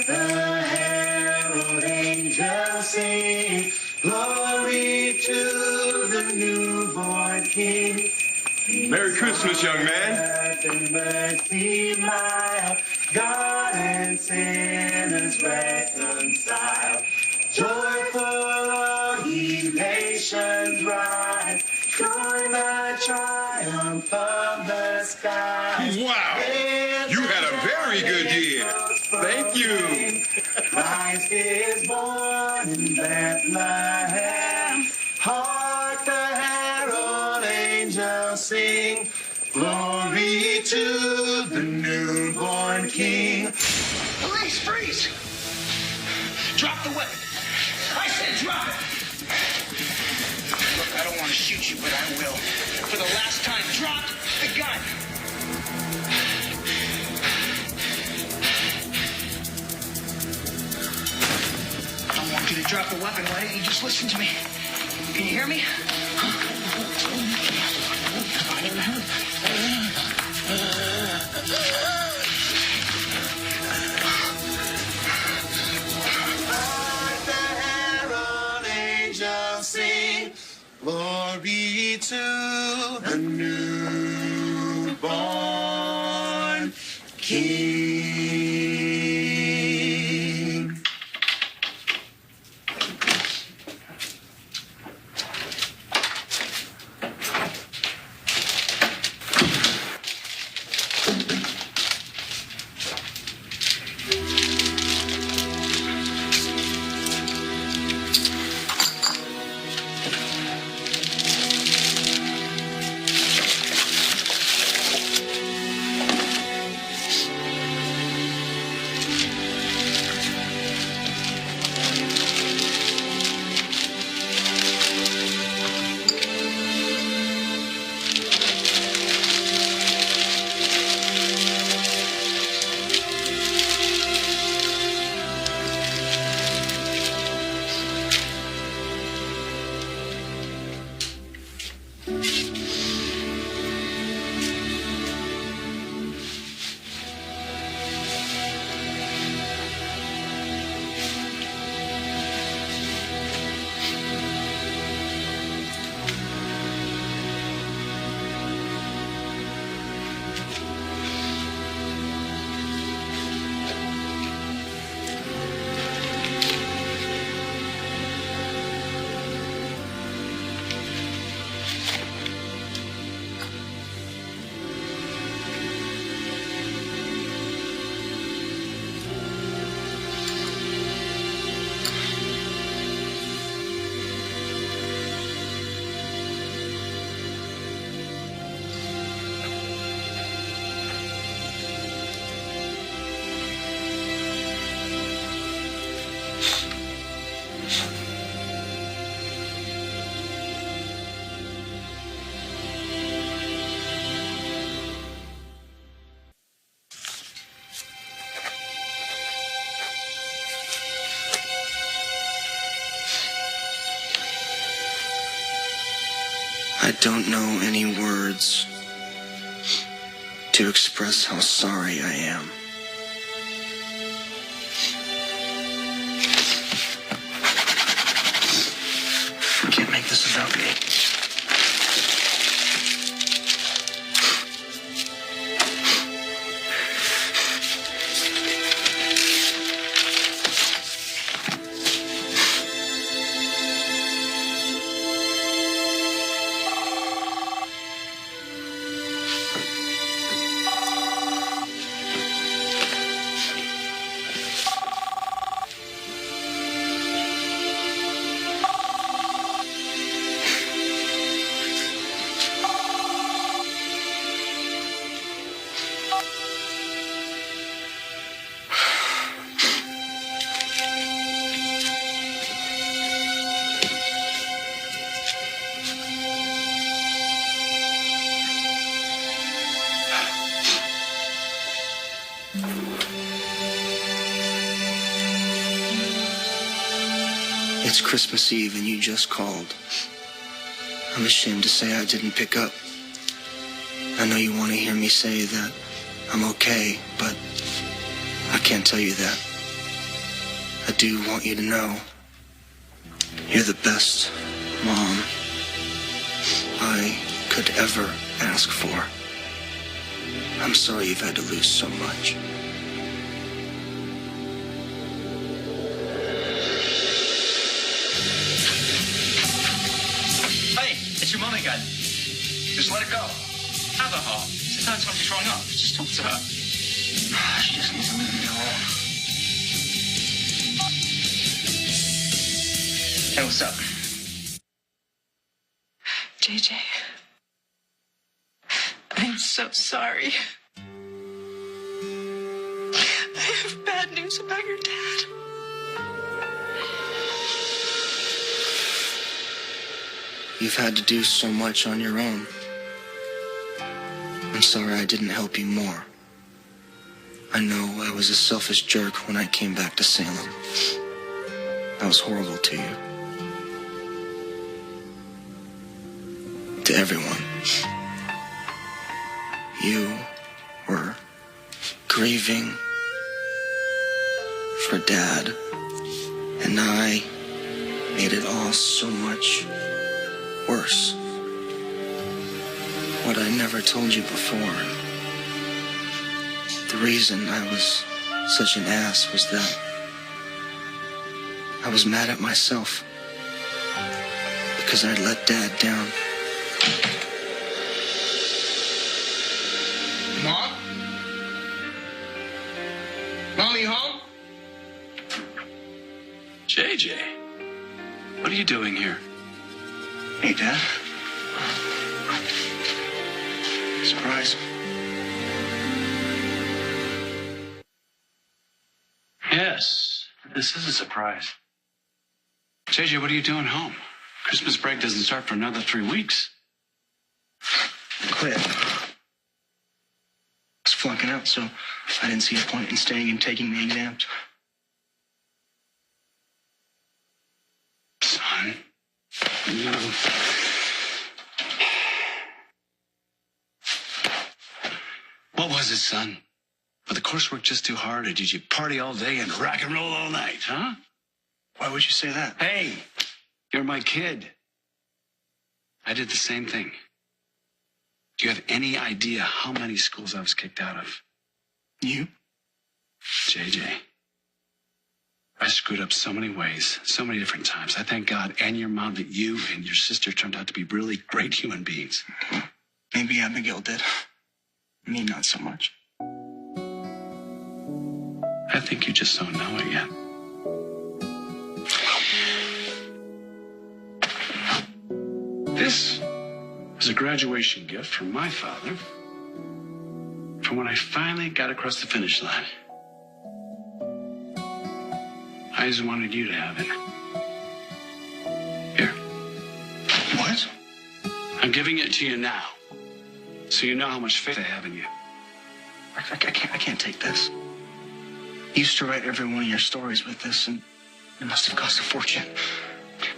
the herald angels sing, glory to the newborn King. Merry Christmas, young man. And mercy mild, God and sinners reconciled. Joyful all ye nations rise, join the triumph of the skies. Wow, you had a very good year. Thank you. Christ is born in Bethlehem. Hark the herald angels sing, glory to the newborn King. Police, freeze! Drop the weapon. I said drop it. Look, I don't want to shoot you, but I will. For the last time, drop the gun. I don't want you to drop the weapon. Why don't you just listen to me? Can you hear me? Glory to the newborn King. I don't know any words to express how sorry I am. I can't make this about me. It's Christmas Eve and you just called. I'm ashamed to say I didn't pick up. I know you want to hear me say that I'm okay, but I can't tell you that. I do want you to know you're the best mom I could ever ask for. I'm sorry you've had to lose so much. Hey, it's your mom again. Just let it go. Have her heart. It's no time to throwing up. Just talk to her. She just needs to leave me alone. Hey, what's up? JJ, I'm so sorry. I have bad news about your dad. You've had to do so much on your own. I'm sorry I didn't help you more. I know I was a selfish jerk when I came back to Salem. I was horrible to you. To everyone. You were grieving for Dad, and I made it all so much worse. What I never told you before, the reason I was such an ass was that I was mad at myself because I'd let Dad down. Mom? Mom, you home? JJ, what are you doing here? Hey, Dad. Surprise. Yes, this is a surprise. JJ, what are you doing home? Christmas break doesn't start for another 3 weeks. Quit. I was flunking out, so I didn't see a point in staying and taking the exams. Son, no. What was it, son? Was the coursework just too hard, or did you party all day and rock and roll all night, huh? Why would you say that? Hey, you're my kid. I did the same thing. Do you have any idea how many schools I was kicked out of? You? JJ, I screwed up so many ways, so many different times. I thank God and your mom that you and your sister turned out to be really great human beings. Maybe Abigail did. Me, not so much. I think you just don't know it yet. This is a graduation gift from my father for when I finally got across the finish line. I just wanted you to have it. Here. What? I'm giving it to you now, so you know how much faith I have in you. I can't take this. You used to write every one of your stories with this, and it must have cost a fortune.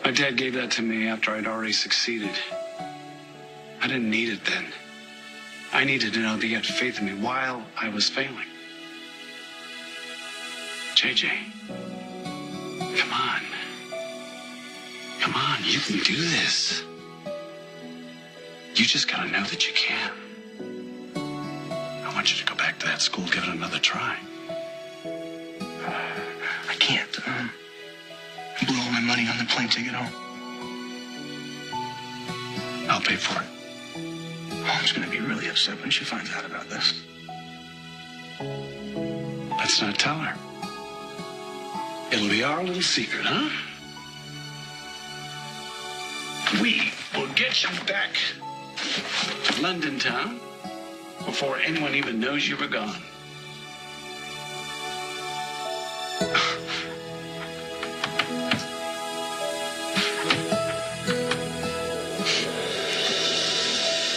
My dad gave that to me after I'd already succeeded. I didn't need it then. I needed to know that you had faith in me while I was failing. JJ, come on. Come on, you can do this. You just gotta know that you can. I want you to go back to that school, give it another try. I can't. I blew all my money on the plane ticket home. I'll pay for it. Mom's gonna be really upset when she finds out about this. Let's not tell her. It'll be our little secret, huh? We will get you back to London town before anyone even knows you were gone.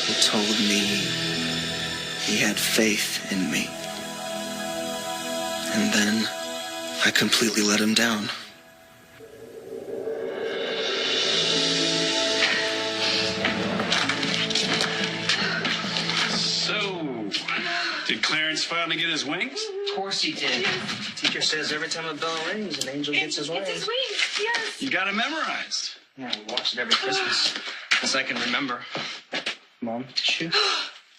He told me he had faith in me. And then I completely let him down. So, did Clarence finally get his wings? course he did. Teacher says every time a bell rings, an angel gets his It's his wings. wings, yes. You got it memorized. Yeah, we watch it every Christmas. As I can remember. Mom, tissue?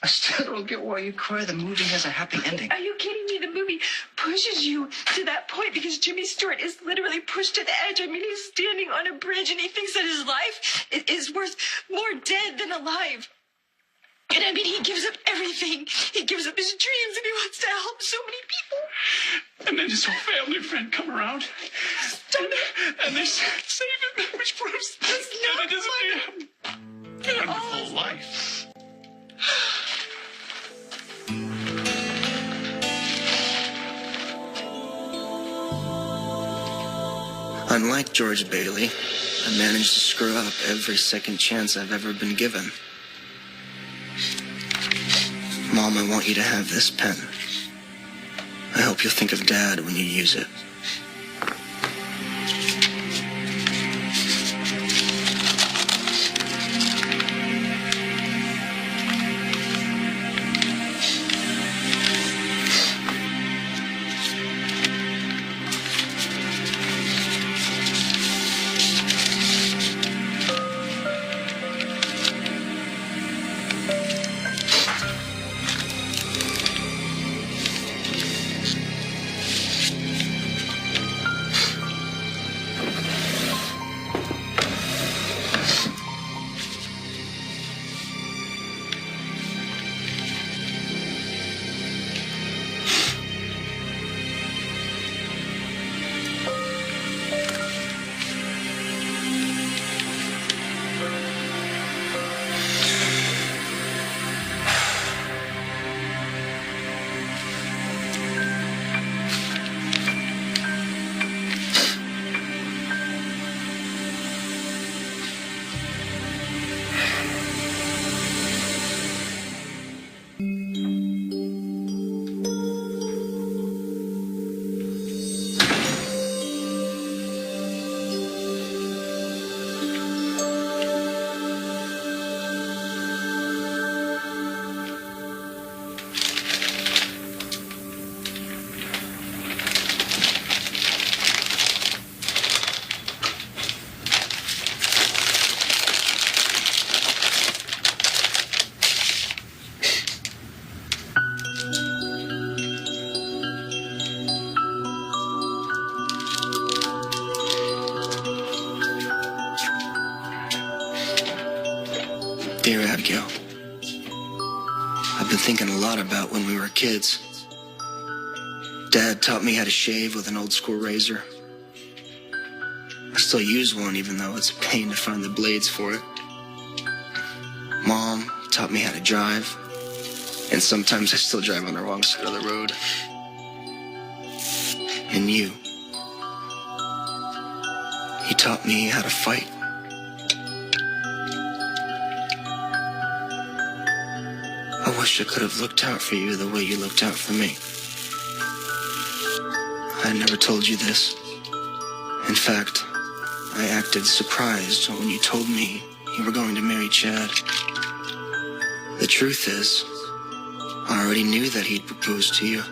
I still don't get why you cry. The movie has a happy ending. Are you kidding me? The movie pushes you to that point because Jimmy Stewart is literally pushed to the edge. I mean, he's standing on a bridge and he thinks that his life is worth more dead than alive. And I mean, he gives up everything. He gives up his dreams and he wants to help so many people. And then his whole family friend come around. And they save him, which proves that it isn't a wonderful life. Unlike George Bailey, I managed to screw up every second chance I've ever been given. Mom, I want you to have this pen. I hope you'll think of Dad when you use it. Dear Abigail, I've been thinking a lot about when we were kids. Dad taught me how to shave with an old school razor. I still use one even though it's a pain to find the blades for it. Mom taught me how to drive, and sometimes I still drive on the wrong side of the road. And you taught me how to fight. I wish I could have looked out for you the way you looked out for me. I never told you this. In fact, I acted surprised when you told me you were going to marry Chad. The truth is, I already knew that he'd proposed to you.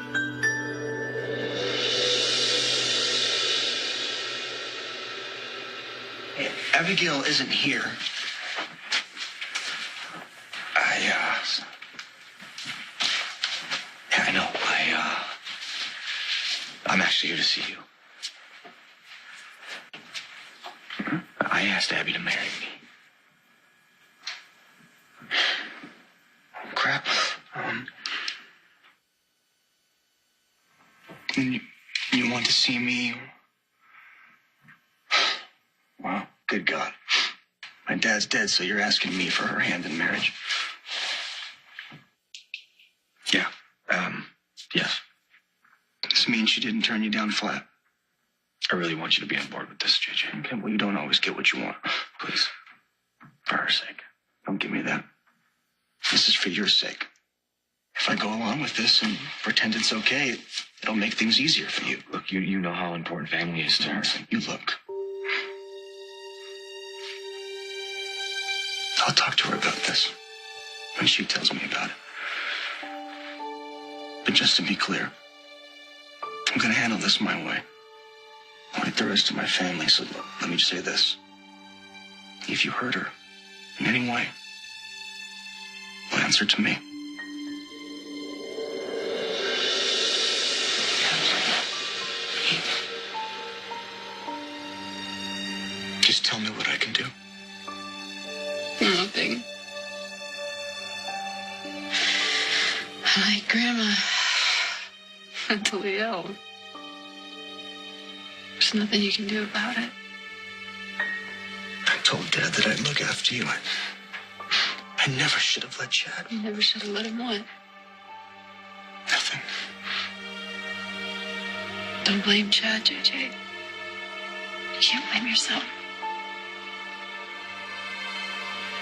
Abigail isn't here. Yeah, I know. I'm actually here to see you. I asked Abby to marry me. Crap. And you want to see me? Wow, good God. My dad's dead, so you're asking me for her hand in marriage. Yeah. Yes. This means she didn't turn you down flat. I really want you to be on board with this, JJ. Okay, well, you don't always get what you want. Please. For her sake. Don't give me that. This is for your sake. If I go along with this and pretend it's okay, it'll make things easier for you. Look, you know how important family is to her. Listen, you look. I'll talk to her about this when she tells me about it. But just to be clear, I'm gonna handle this my way. Like the rest of my family, so let me just say this. If you hurt her in any way, answer to me. Just tell me what I can do. Nothing. Hi, Grandma. Mentally ill. There's nothing you can do about it. I told Dad that I'd look after you. I never should have let Chad. You never should have let him what? Nothing. Don't blame Chad, JJ. You can't blame yourself.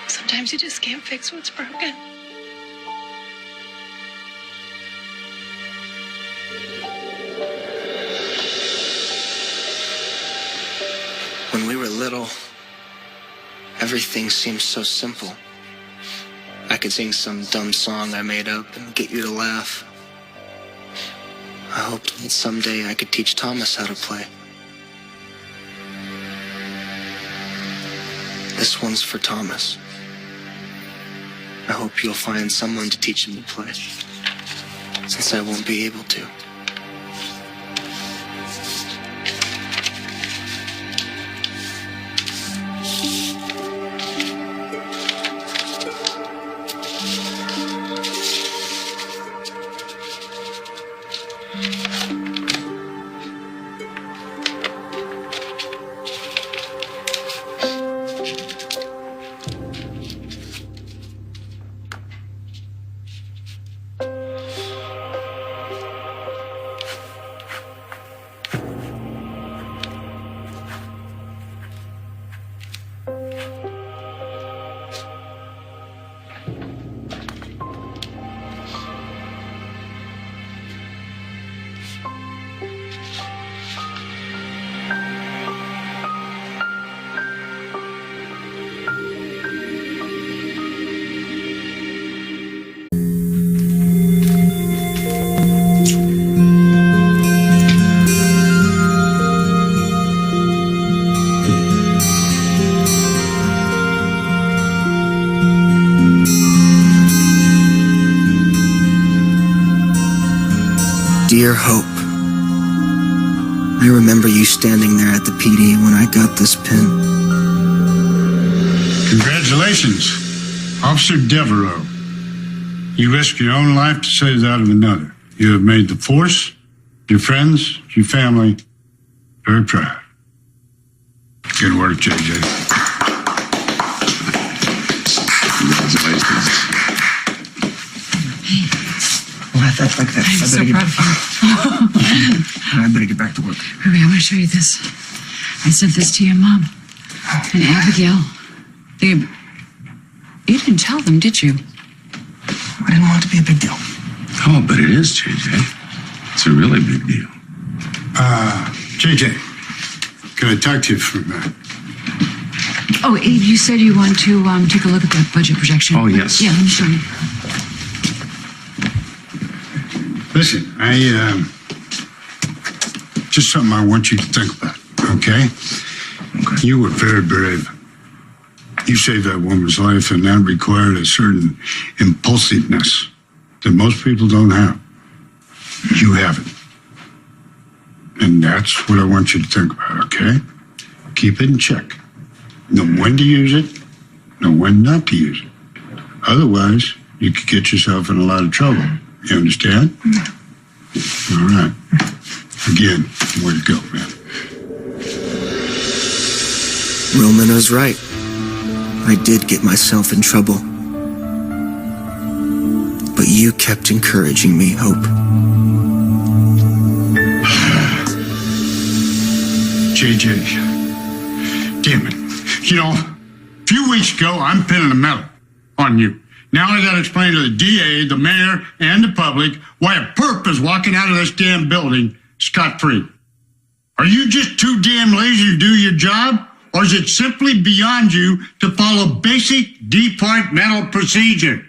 Sometimes you just can't fix what's broken. When we were little, everything seemed so simple. I could sing some dumb song I made up and get you to laugh. I hoped that someday I could teach Thomas how to play. This one's for Thomas. I hope you'll find someone to teach him to play, since I won't be able to. Dear Hope, I remember you standing there at the PD when I got this pin. Congratulations, Officer Devereaux. You risked your own life to save that of another. You have made the force, your friends, your family very proud. Good work, JJ. Congratulations. Well, that's like that. I'm so proud of you. I better get back to work. Ruby, I want to show you this. I sent this to your mom and Abigail. You didn't tell them, did you? I didn't want it to be a big deal. Oh, but it is, JJ. It's a really big deal. JJ, can I talk to you for a minute? Oh, Abe, you said you want to take a look at that budget projection. Oh, yes. Yeah, let me show you. Listen, just something I want you to think about, okay? You were very brave. You saved that woman's life, and that required a certain impulsiveness that most people don't have. You have it. And that's what I want you to think about, okay? Keep it in check. Know when to use it, know when not to use it. Otherwise, you could get yourself in a lot of trouble. You understand? All right. Again, way to go, man. Roman was right. I did get myself in trouble. But you kept encouraging me, Hope. JJ, damn it. You know, a few weeks ago, I'm pinning a medal on you. Now I gotta explain to the DA, the mayor, and the public why a perp is walking out of this damn building scot-free. Are you just too damn lazy to do your job? Or is it simply beyond you to follow basic departmental procedure?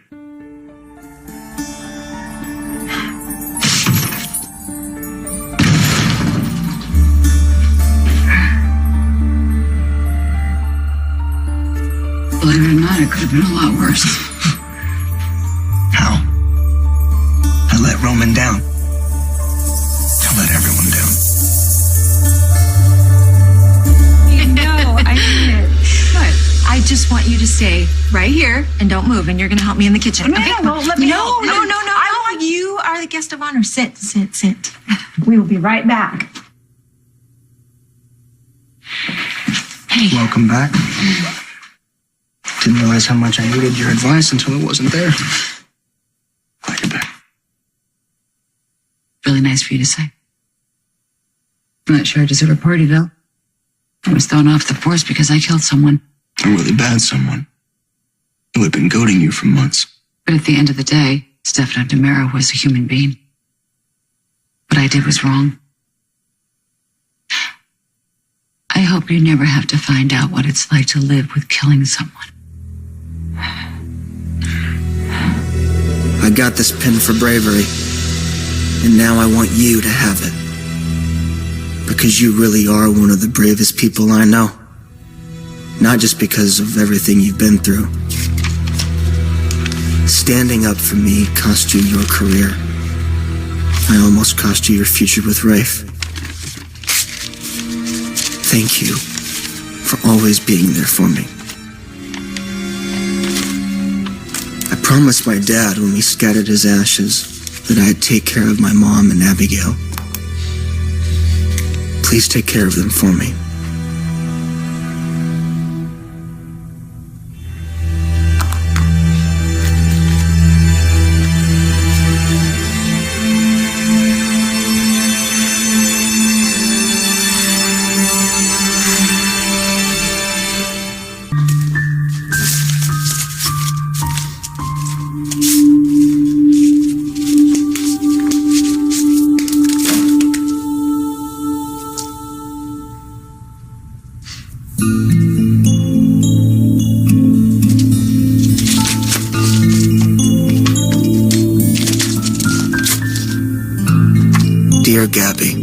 Believe it or not, it could have been a lot worse. How? I let Roman down. I let everyone down. No, I mean it. What? I just want you to stay right here and don't move, and you're going to help me in the kitchen. No, let me No. You are the guest of honor. Sit. We will be right back. Hey. Welcome back. Didn't realize how much I needed your advice until it wasn't there. Glad you're back. Really nice for you to say. I'm not sure I deserve a party, though. I was thrown off the force because I killed someone. A really bad someone. Who had been goading you for months. But at the end of the day, Stefano DiMera was a human being. What I did was wrong. I hope you never have to find out what it's like to live with killing someone. I got this pin for bravery. And now I want you to have it. Because you really are one of the bravest people I know. Not just because of everything you've been through. Standing up for me cost you your career. I almost cost you your future with Rafe. Thank you for always being there for me. I promised my dad when we scattered his ashes that I'd take care of my mom and Abigail. Please take care of them for me. Dear Gabby,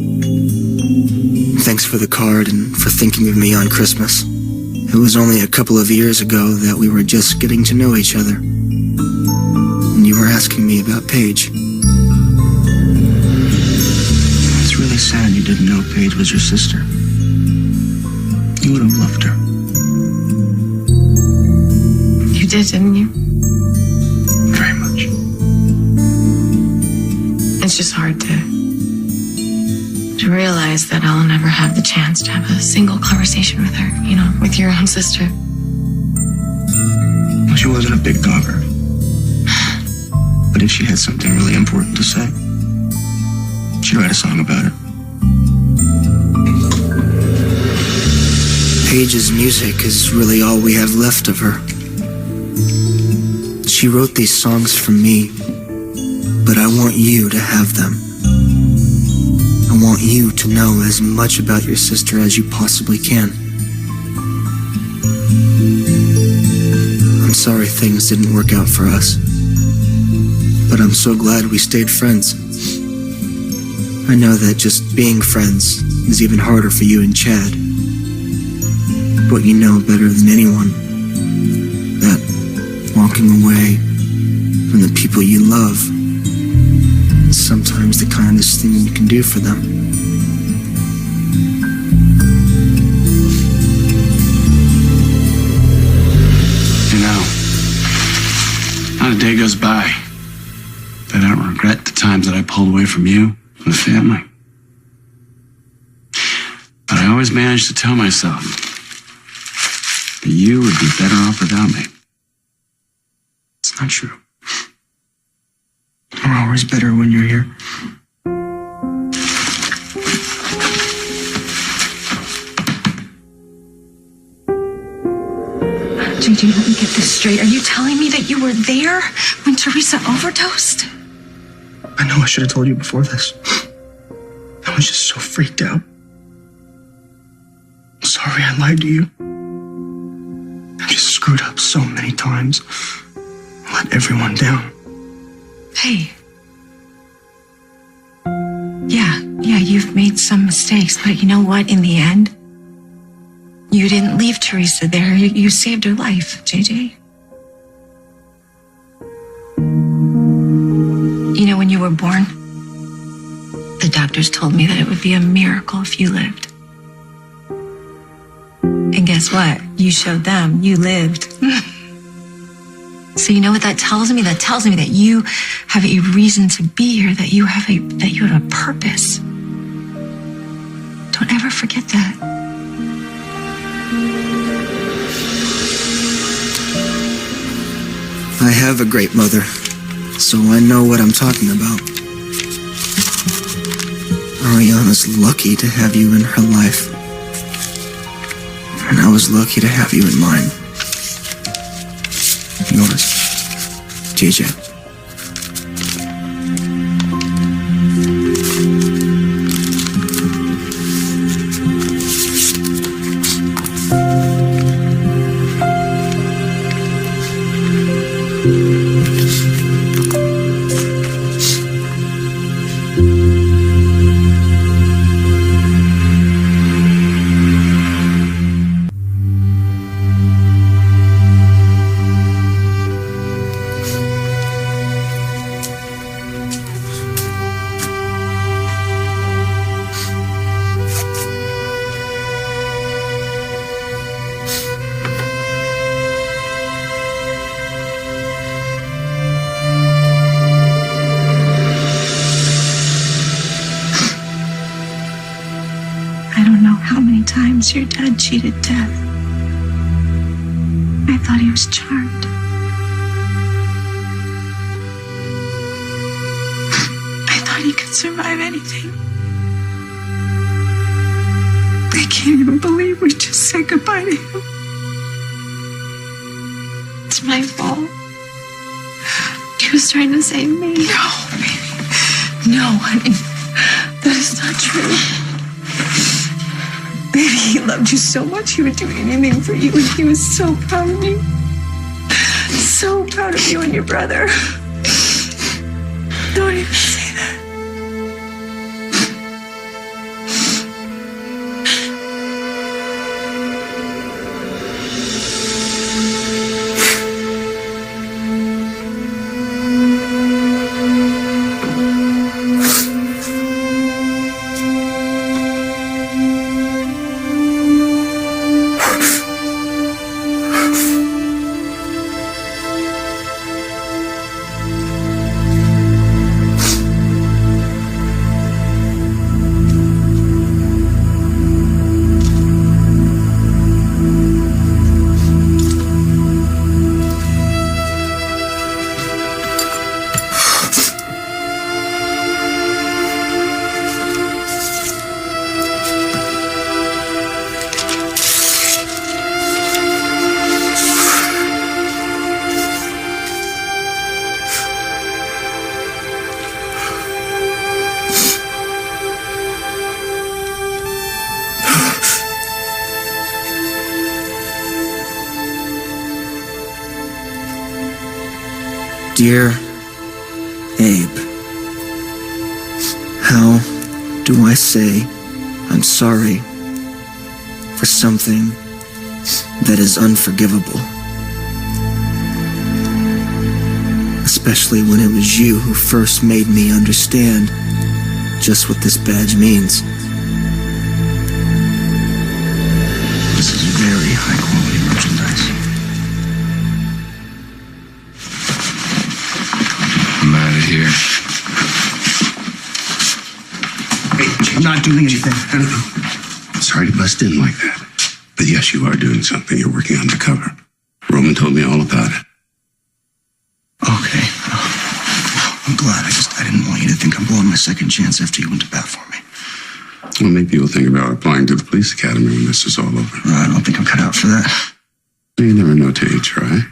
thanks for the card and for thinking of me on Christmas. It was only a couple of years ago that we were just getting to know each other. And you were asking me about Paige. It's really sad you didn't know Paige was your sister. You would have loved her. You did, didn't you? Very much. It's just hard to realize that I'll never have the chance to have a single conversation with her, you know, with your own sister. Well, she wasn't a big talker. But if she had something really important to say, she'd write a song about it. Paige's music is really all we have left of her. She wrote these songs for me, but I want you to have them. I want you to know as much about your sister as you possibly can. I'm sorry things didn't work out for us, but I'm so glad we stayed friends. I know that just being friends is even harder for you and Chad, but you know better than anyone that walking away from the people you love is sometimes the kindest thing you can do for them. You know, not a day goes by that I don't regret the times that I pulled away from you and the family. But I always managed to tell myself that you would be better off without me. It's not true. We're always better when you're here. JJ, let me get this straight. Are you telling me that you were there when Teresa overdosed? I know I should have told you before this. I was just so freaked out. I'm sorry I lied to you. I just screwed up so many times. Let everyone down. Hey. Yeah, you've made some mistakes, but you know what? In the end, You didn't leave Teresa there. You saved her life, JJ. You know, when you were born, the doctors told me that it would be a miracle if you lived. And guess what? You showed them you lived. So you know what that tells me? That tells me that you have a reason to be here, that you have a purpose. Don't ever forget that. I have a great mother, so I know what I'm talking about. Ariana's lucky to have you in her life. And I was lucky to have you in mine. Yours, JJ. I don't know how many times your dad cheated death. I thought he was charmed. I thought he could survive anything. I can't even believe we just said goodbye to him. It's my fault. He was trying to save me. No, baby. No, honey. That is not true. Baby, he loved you so much, he would do anything for you, and he was so proud of me. So proud of you and your brother. Don't even say that. Dear Abe, how do I say I'm sorry for something that is unforgivable? Especially when it was you who first made me understand just what this badge means. This is very high-quality merchandise. I'm out of here. Hey, I'm not doing anything. I don't know. Sorry to bust in like that. But yes, you are doing something. You're working undercover. Roman told me all about it. Okay. I'm glad. I didn't want you to think I'm blowing my second chance after you went to bat for me. Well, maybe you'll think about applying to the police academy when this is all over. I don't think I'm cut out for that. You never know till you try.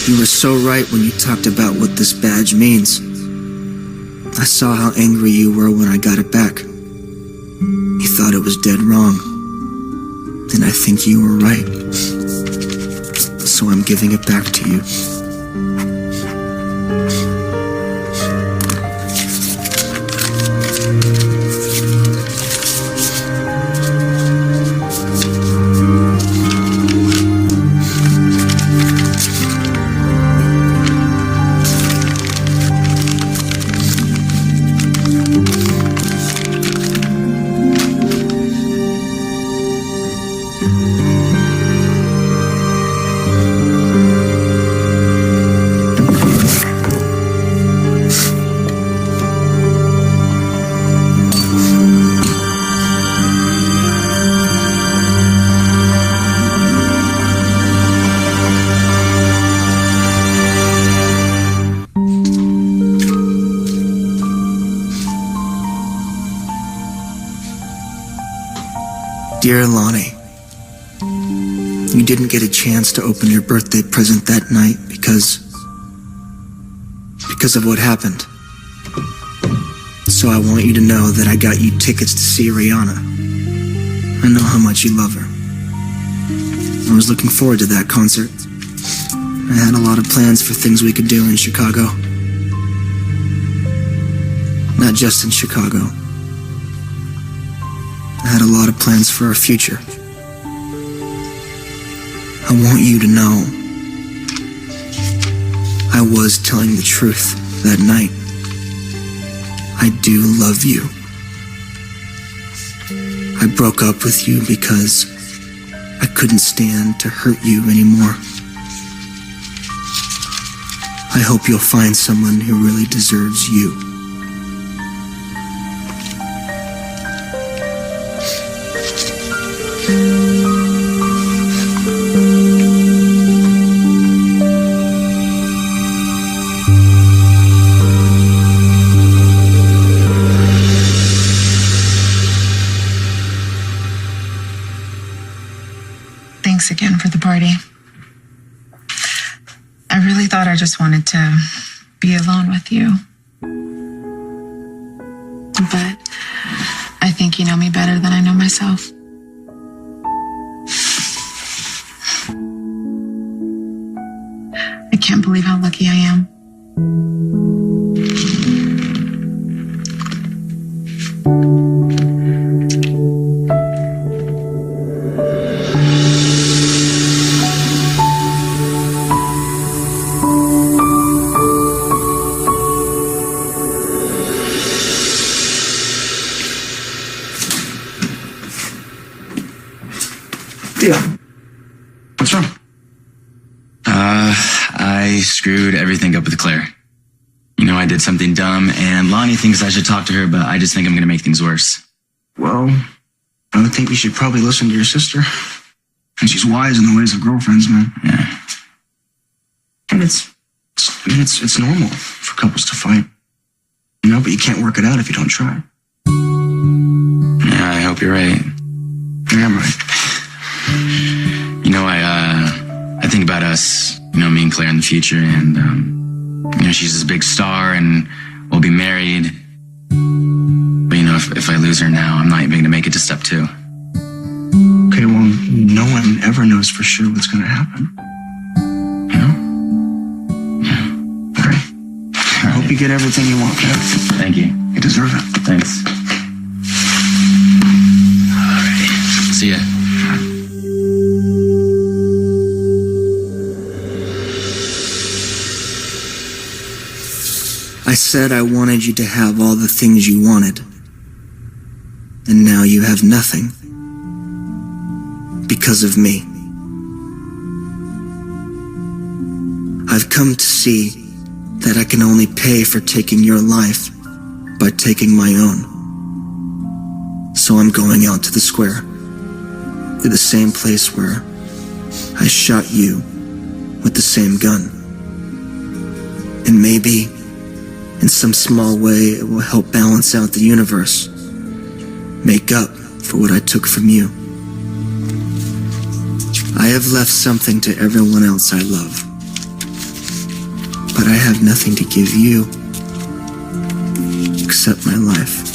You were so right when you talked about what this badge means. I saw how angry you were when I got it back. You thought it was dead wrong. And I think you were right. So I'm giving it back to you. Dear Lonnie, you didn't get a chance to open your birthday present that night because of what happened. So I want you to know that I got you tickets to see Rihanna. I know how much you love her. I was looking forward to that concert. I had a lot of plans for things we could do in Chicago. Not just in Chicago. I had a lot of plans for our future. I want you to know I was telling the truth that night. I do love you. I broke up with you because I couldn't stand to hurt you anymore. I hope you'll find someone who really deserves you. Thanks again for the party. I really thought I just wanted to be alone with you. But I think you know me better than I know myself. I can't believe how lucky I am. Yeah. What's wrong? I screwed everything up with Claire. You know, I did something dumb, and Lonnie thinks I should talk to her, but I just think I'm gonna make things worse. Well, I would think you should probably listen to your sister. And she's wise in the ways of girlfriends, man. Yeah. And it's normal for couples to fight. You know, but you can't work it out if you don't try. Yeah, I hope you're right. Yeah, I'm right. You know, I think about us, you know, me and Claire in the future, and, you know, she's this big star, and we'll be married. But, you know, if I lose her now, I'm not even going to make it to step 2. Okay, well, no one ever knows for sure what's going to happen. You know? Yeah. All right. I hope you get everything you want, man. Thank you. You deserve it. Thanks. All right. See ya. I said I wanted you to have all the things you wanted. And now you have nothing. Because of me. I've come to see that I can only pay for taking your life by taking my own. So I'm going out to the square. To the same place where I shot you with the same gun. And maybe in some small way, it will help balance out the universe. Make up for what I took from you. I have left something to everyone else I love. But I have nothing to give you except my life.